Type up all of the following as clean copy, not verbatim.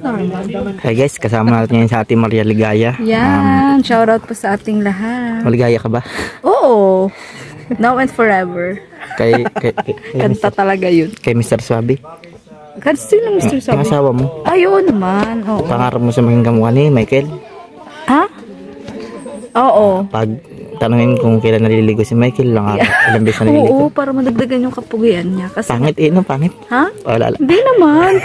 Hi guys, kasama natin ngayon sa ating Maria Ligaya. Yan, shoutout po sa ating lahat. Maligaya ka ba? Oo, now and forever. Kay Kanta talaga yun. Kay Mr. Swaby. Kasi ng Mr. Sabi. Yung asawa mo. Ayun naman, oo. Pangarap mo sa maging kamukha ni Michael. Ha? Oo. Pag tanungin kung kailan naliligo si Michael, ilang beses na naliligo. Oo, para madagdagan yung kapugian niya. Kasi, Pangit no? Pangit. ha? Wala. Hindi naman.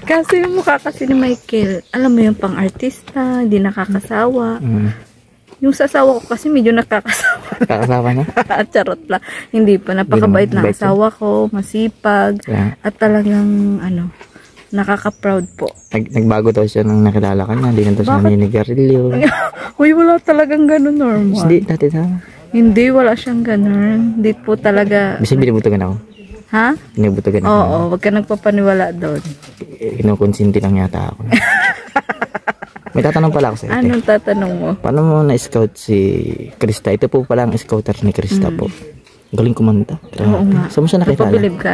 Kasi yung mukha kasi ni Michael, alam mo yung pang-artista, hindi nakakasawa. Yung sa asawa ko kasi medyo nakakasawa. Kakasawa na? Charot lang. Hindi pa. Napakabait na asawa ko, masipag, at talagang, nakaka-proud po. Nagbago daw siya nang nakilala ka na. Hindi na daw siya naninigarilyo. Uy, wala talagang ganun, normal. Hindi, dati sama. Hindi, wala siyang ganun. Hindi po talaga. Bisa binibutugan ako. Ha? Binibutugan ako. Oo, wag ka nagpapaniwala doon. Kinukonsinti lang yata ako. May tatanong pala ako sa ito. Anong tatanong mo? Paano mo na-scout si Krista? Ito po pala ang scouter ni Krista po. Galing kumanta. Oo nga. Saan mo siya nakilala? Napabilib ka?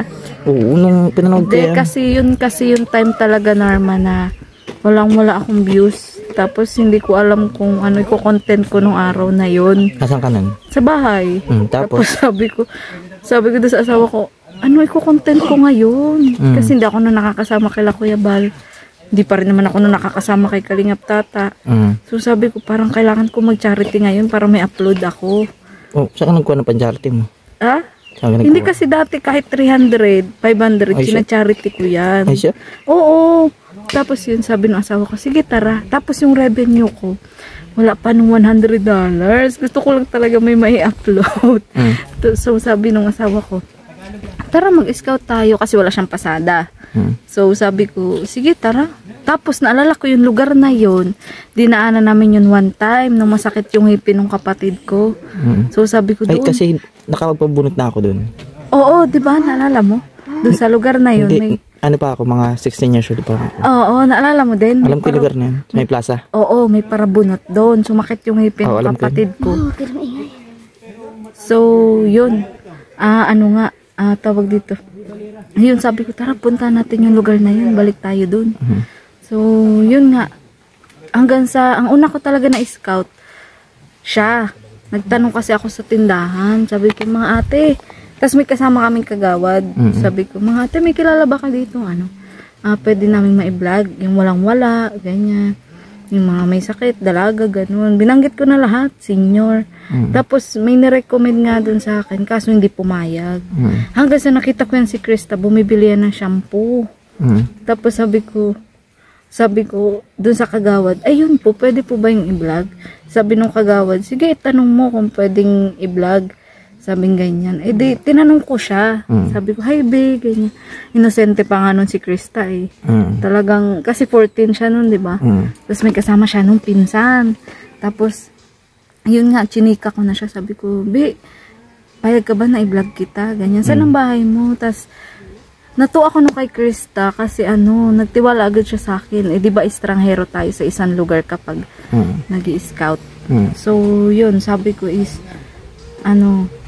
Oo, nung pinanood ko yan. Kasi yung time talaga, Norma, na wala akong views. Tapos hindi ko alam kung ano i-content ko nung araw na yun. Nasaan ka nun? Sa bahay. Tapos sabi ko doon sa asawa ko, ano i-content ko ngayon? Kasi hindi ako na nakakasama kay Kuya Bal. Hindi pa rin naman ako na nakakasama kay Kalingap Tata. So sabi ko, parang kailangan ko mag-charity ngayon para may upload ako. Oh, saan ka nagkuha ng pan-charity mo? Ah? Hindi kasi dati kahit 300, 500, sina-charity ko yan. Ay siya? Oo. Tapos yun, sabi ng asawa ko, sige tara. Tapos yung revenue ko, wala pa nung $100. Gusto ko lang talaga may mai-upload. So sabi ng asawa ko, tara mag-scout tayo kasi wala siyang pasada. So sabi ko, sige tara. Tapos naalala ko yung lugar na yun. Dinaanan namin yun one time nung masakit yung hipin ng kapatid ko. So sabi ko doon. Ay kasi nakapagpabunot na ako doon. Oo, di ba? Naalala mo? Doon sa lugar na yun. Hindi, ano pa ako, mga 16 years old pa ako. Oo, naalala mo din? Alam ko yung lugar na yun, may plaza. Oo, may parabunot doon. Sumakit yung hipin ng kapatid ko. So, yun. Tawag dito. Yun, sabi ko, tara, punta natin yung lugar na yun. Balik tayo doon. So, yun nga. Ang una ko talaga na scout, siya. Nagtanong kasi ako sa tindahan. Sabi ko, mga ate, tapos may kasama kaming kagawad. Sabi ko, mga ate, may kilala ba ka dito? Pwede namin ma-vlog. Yung walang-wala, ganyan. Yung mga may sakit, dalaga, ganun. Binanggit ko na lahat, senior. Tapos may nirecommend nga dun sa akin, kaso hindi pumayag. Hanggang sa nakita ko yan si Krista, bumibili yan ng shampoo. Tapos sabi ko dun sa kagawad, ayun po, pwede po ba yung i-vlog? Sabi nung kagawad, sige, tanong mo kung pwedeng i-vlog. Sabing ganyan. Di, tinanong ko siya. Sabi ko, hi be, ganyan. Inosente pa nga nun si Krista eh. Talagang, kasi 14 siya nun, di ba? Tapos may kasama siya nung pinsan. Tapos, yun nga, chinika ko na siya. Sabi ko, be, payag ka ba na i-vlog kita? Ganyan. Saan ang bahay mo? Tapos, natuwa ako nung kay Krista kasi nagtiwala agad siya sa akin. Di ba, estranghero tayo sa isang lugar kapag nag-i-scout. So, yun, sabi ko is,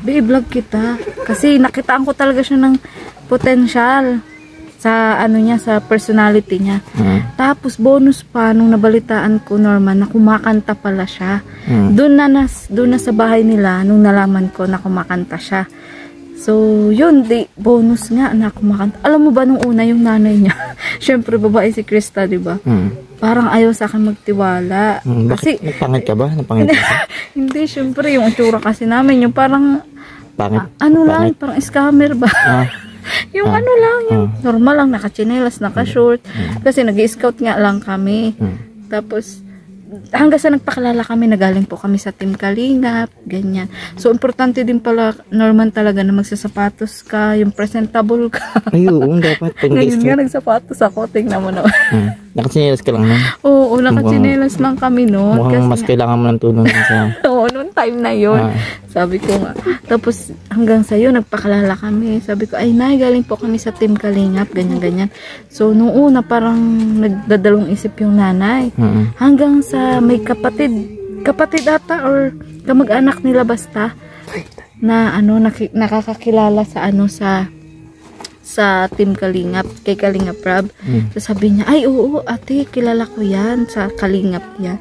i-vlog kita. Kasi nakitaan ko talaga siya ng potential sa sa personality niya. Tapos bonus pa nung nabalitaan ko, Norman, na kumakanta pala siya. Doon na sa bahay nila nung nalaman ko na kumakanta siya. So, yun, bonus nga na kumakanta. Alam mo ba nung una yung nanay niya? Syempre babae si Krista, di ba? Parang ayaw sa akin magtiwala. Kasi napangit ka ba? Napangit ka? Hindi, syempre yung itsura kasi namin, yung parang pangit. Lang, parang scammer ba? Yung yung normal lang, naka-chinelas, naka-short. Kasi nag-i-scout nga lang kami. Tapos hanggang sa nagpakilala kami, nagaling po kami sa Team Kalingap, ganyan. So, importante din pala, Norman, talaga na magsasapatos ka, yung presentable ka. Ay, oo, dapat. Ngayon nga, nagsapatos ako, tingnan mo naman. Nakachinelas ka lang nun? Oo, nakachinelas lang kami noon. Mukhang mas kailangan mo ng tulong sa... Oo, noong time na yun. Sabi ko nga. Tapos, hanggang sa'yo, nagpakilala kami. Sabi ko, ay, nay, galing po kami sa Team Kalingap, ganyan-ganyan. So, noong una, parang nagdadalong isip yung nanay. Hanggang sa may kapatid ata, or kamag-anak nila basta, na nakakakilala sa sa Team Kalingap, kay Kalingap Rab. So sabi niya, ay oo ate, kilala ko yan, sa Kalingap yan.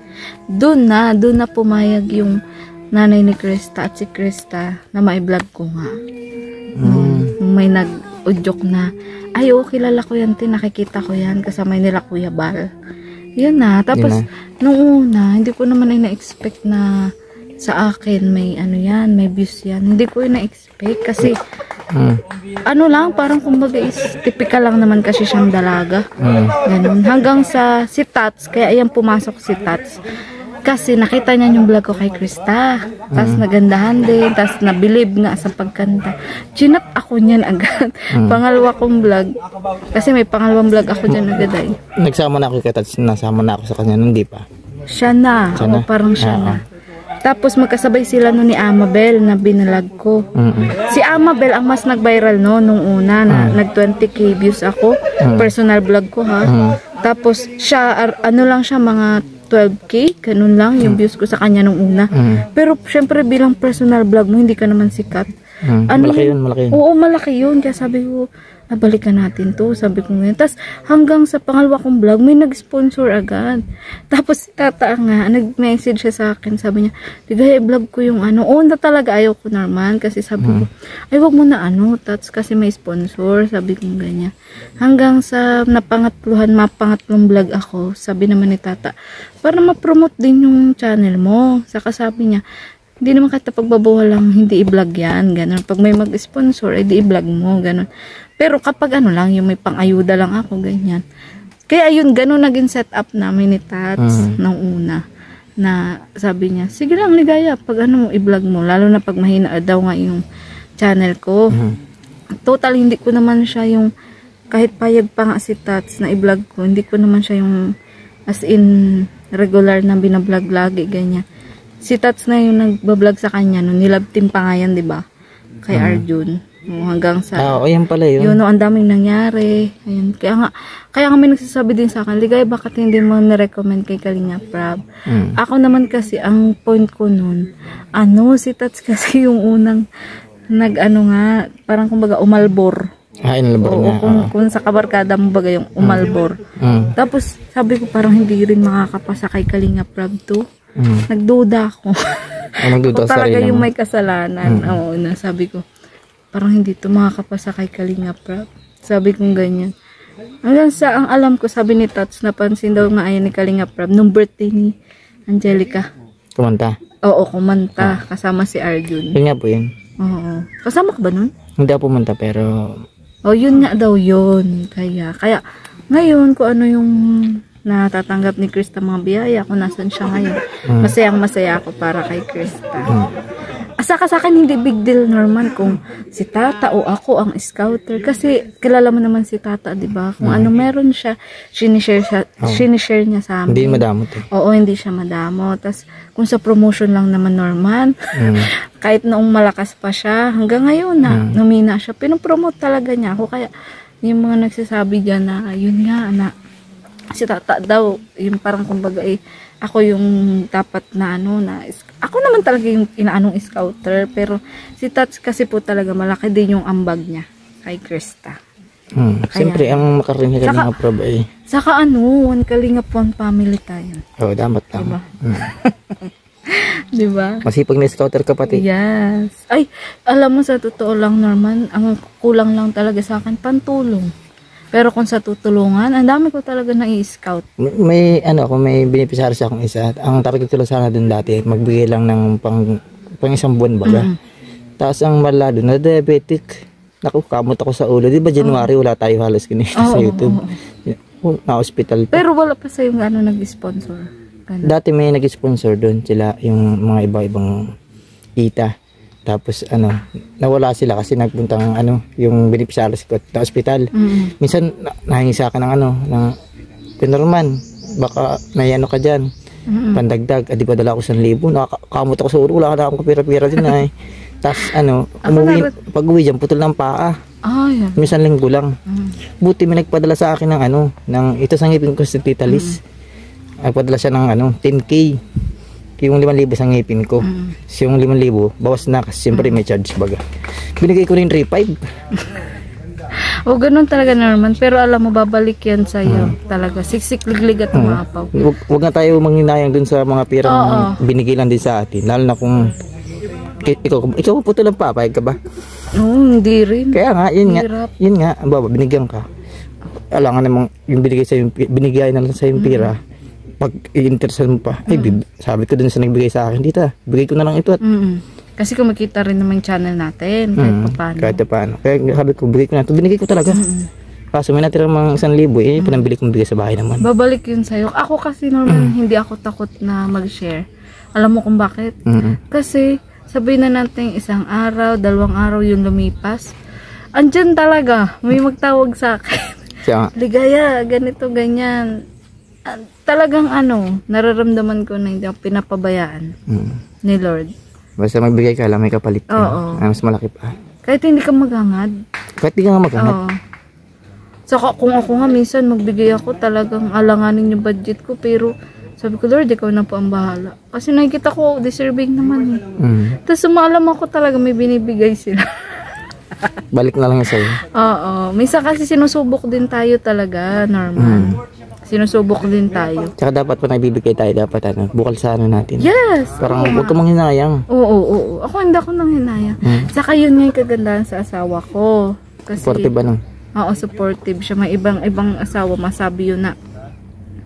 Doon na pumayag yung nanay ni Krista at si Krista na mai-vlog ko nga. May nag-udyok na, ay oo, kilala ko yan, nakikita ko yan, kasama nila Kuya Bal. Yun na. Tapos, nung una, hindi ko naman na-expect na sa akin may ano yan, may views yan. Hindi ko na-expect kasi ano lang, parang kumbaga is typical lang naman kasi siyang dalaga. Ganun. Hanggang sa si Tats, kaya ayan pumasok si Tats. Kasi nakita niya yung vlog ko kay Krista. Tapos nagandahan din. Tapos nabilib nga sa pagkanta. Chinat ako niyan agad. Pangalawa kong vlog. Kasi may pangalawang vlog ako dyan agad ay. Nagsama na ako kay Tats. Nasama na ako sa kanya. Hindi pa. Siya na. O parang siya na. Tapos magkasabay sila no ni Amabel na binalag ko. Si Amabel ang mas nag-viral no nung una na nag 20k views ako. Personal vlog ko ha. Tapos siya, ano lang siya mga 12k, ganun lang yung views ko sa kanya nung una. Pero syempre bilang personal vlog mo, hindi ka naman sikat. Ano, malaki yun, malaki yun. Oo, malaki yun. Kaya sabi ko, balikan natin to. Sabi ko ngayon. Tapos hanggang sa pangalawa kong vlog, may nag-sponsor agad. Tapos si Tata nga, nag-message siya sa akin. Sabi niya, Ligaya, vlog ko yung ano. Oo, na talaga ayaw ko naman. Kasi sabi ko, ay wag mo na ano, Tats, kasi may sponsor. Sabi ko ganyan. Hanggang sa mapangatlong vlog ako, sabi naman ni Tata, para ma-promote din yung channel mo. Saka sabi niya, hindi naman kahit pagbabawa lang, hindi i-vlog yan, gano'n. Pag may mag-sponsor, edi i-vlog mo, gano'n. Pero kapag ano lang, yung may pang-ayuda lang ako, ganyan. Kaya yun, gano'n naging setup namin ni Tats nung una. Na sabi niya, sige lang, Ligaya, pag ano mo, i-vlog mo. Lalo na pag mahina daw nga yung channel ko. Total, hindi ko naman siya yung, kahit payag pa nga si Tats na i-vlog ko, hindi ko naman siya yung, as in, regular na binablog lagi, ganyan. Si Tats na yung nagbablog sa kanya, no, nilab team pa nga yan, diba? Kay Arjun. Hanggang sa... yan pala yun. Yun, no, ang daming nangyari. Ayun. Kaya nga may nagsasabi din sa akin, Ligaya, bakit hindi mo na-recommend kay Kalingap Rab? Ako naman kasi, ang point ko nun, si Tats kasi yung unang nga, parang kumbaga umalbor. Inalbor niya. Kung sa kabarkada mo baga yung umalbor. Tapos, sabi ko parang hindi rin makakapasa kay Kalingap Rab to. Nagduda ako. Nagduda sa talaga yung may kasalanan. Oo, sabi ko, parang hindi to makakapasa kay Kalingap Rab. Sabi kong ganyan. Hanggang sa ang alam ko, sabi ni Tats, napansin daw nga ayan ni Kalingap Rab nung birthday ni Angelica. Kumanta? Oo, kumanta. Kasama si Arjun. Yun nga po yun. Oo. Kasama ka ba nun? Hindi ako pumunta pero... yun nga daw yun. Kaya ngayon, kung ano yung natatanggap ni Krista mga biyaya, kung nasan siya ngayon, masayang-masaya ako para kay Krista. Saka sa akin, hindi big deal Norman kung si Tata o ako ang scouter. Kasi kilala mo naman si Tata, diba? Kung ano meron siya, sinishare niya sa amin. Hindi madamot eh. Oo, hindi siya madamot. Tapos, kung sa promotion lang naman Norman, kahit noong malakas pa siya, hanggang ngayon numina siya, pinopromote talaga niya ako. Kaya, yung mga nagsasabi dyan na, yun nga, na si Tata daw, yung parang kumbaga ako yung dapat na ako naman talaga yung inaanong scouter, pero si Tats kasi po talaga malaki din yung ambag niya kay Krista. Siyempre, ang makarinig ka ng Prab ay... Saka one Kalingap, one family tayo. Oo, dapat lang. Diba? Diba? Masipag na scouter ka pati. Yes. Ay, alam mo sa totoo lang Norman, ang kulang lang talaga sa akin, pantulong. Pero kung sa tutulungan, ang dami ko talaga na-i-scout. May beneficiary siya akong isa. Ang target ko lang sana dun dati, magbigay lang ng pang isang buwan baga. Tapos ang malado na diabetic. Naku, kamot ako sa ulo. Di ba January wala tayo halos kinita sa YouTube. Na-hospital pa. Pero wala pa sa yung nag-sponsor. Dati may nag-sponsor doon sila, yung mga iba-ibang kita. Tapos nawala sila kasi nagpuntang yung beneficiary ko sa hospital. Minsan nahingi sa akin ng Norman, baka may ka diyan. Pandagdag, di ba dala ko 1,000. Nakakamot ako sa ulo, wala na akong kapira-pira din ay. Tapos pag-uwi diyan putol ng paa. Yeah. Minsan linggo lang. Buti may nagpadala sa akin ng ito sa ngipin ko sa Tita Liz. Nagpadala siya ng 10K. Yung 5,000 sa ngipin ko. Yung 5,000 bawas na kasi siyempre may charge baga. Binigay ko rin 3,500. O ganun talaga Norman, pero alam mo babalik yan sa'yo talaga, siksik liglig at umapaw. Huwag na tayo manghinayang dun sa mga pirang binigay lang din sa atin, lalo na kung ikaw po lang papayag ka ba? Oo, hindi rin. Kaya nga, yun nga, baba, binigyan ka. Alam nga namang yung binigay na lang sa yung pira, pag i-interesan mo pa, ay, sabi ko dun sa nagbigay sa akin, dito, bigay ko na lang ito. Kasi kumikita rin naman yung channel natin, kahit paano. Kaya sabi ko, bigay ko na ito, binigay ko talaga. Kaso may natirang mga 1,000, pinambili kong bigay sa bahay naman. Babalik yun sa'yo. Ako kasi normal, hindi ako takot na mag-share. Alam mo kung bakit? Kasi, sabihin na natin 1 araw, 2 araw yung lumipas. Andyan talaga, may magtawag sa akin. Ligaya, ganito, ganyan. Talagang nararamdaman ko na hindi ako pinapabayaan ni Lord. Basta magbigay ka lang, may kapalit ka. Mas malaki pa. Kahit hindi ka maghangad. Kahit hindi ka maghangad. Saka kung ako nga, minsan magbigay ako, talagang alanganin yung budget ko. Pero sabi ko, Lord, ikaw na po ang bahala. Kasi nakikita ko, deserving naman. Tapos sumalam ako talaga, may binibigay sila. Balik na lang yung sa'yo. Oo. Minsan kasi sinusubok din tayo talaga, Norman. Sinusubok din tayo. Tsaka dapat pa naibibigay tayo, dapat bukal sa natin. Yes! Parang huwag ka manghinayang. Oo. Ako hindi ako nang hinayang. Saka yun nga yung kagandahan sa asawa ko. Kasi, supportive ba nung? Oo, supportive siya. May ibang asawa, masabi yun na,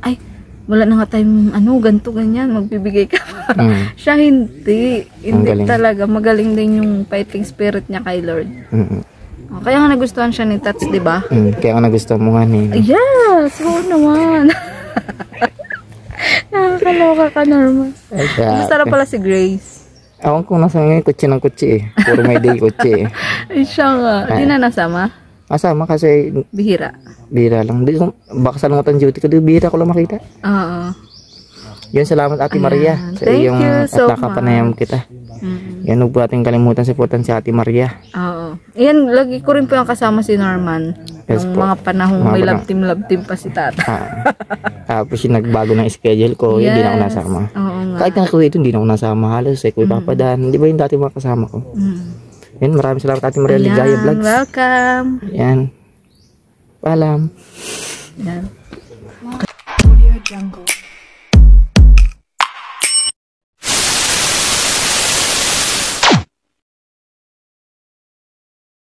ay, wala na nga tayong ganto, ganyan, magbibigay ka pa. Siya hindi. Hindi talaga. Magaling din yung fighting spirit niya kay Lord. Kaya nga nagustuhan siya ni Tats, di ba? Kaya nga nagustuhan mo nga ni. Yes! Oo naman. Nakakaloka ka, Norman. Gusto na pala si Grace. Awan kung nasa ngayon, kutsi ng kutsi eh. Puro may day kutsi eh. Ay, siya nga. Di na nasama? Asama kasi... Bihira. Bihira lang. Baka sa langotan duty ko, bihira ko lang makita. Oo. Yan, salamat Ate Maria. Sa Thank you so much. At nakapanayam kita. Yan, huwag po ating kalimutan supportan si Ate Maria. Oo. Yan, lagi ko rin po yung kasama si Norman. Yes, yung mga panahong may love team pa si Tata. Tapos yung nagbago ng schedule ko, hindi na ako nasama. Oo nga. Kahit nga kuya ito, hindi na ako nasama. Halos eh, kuya Papadan. Di ba yung dati mga kasama ko? Yan, maraming salamat Ate Maria Ligaya Vlogs. Welcome. Yan. Paalam. Yan. Audio Jungle.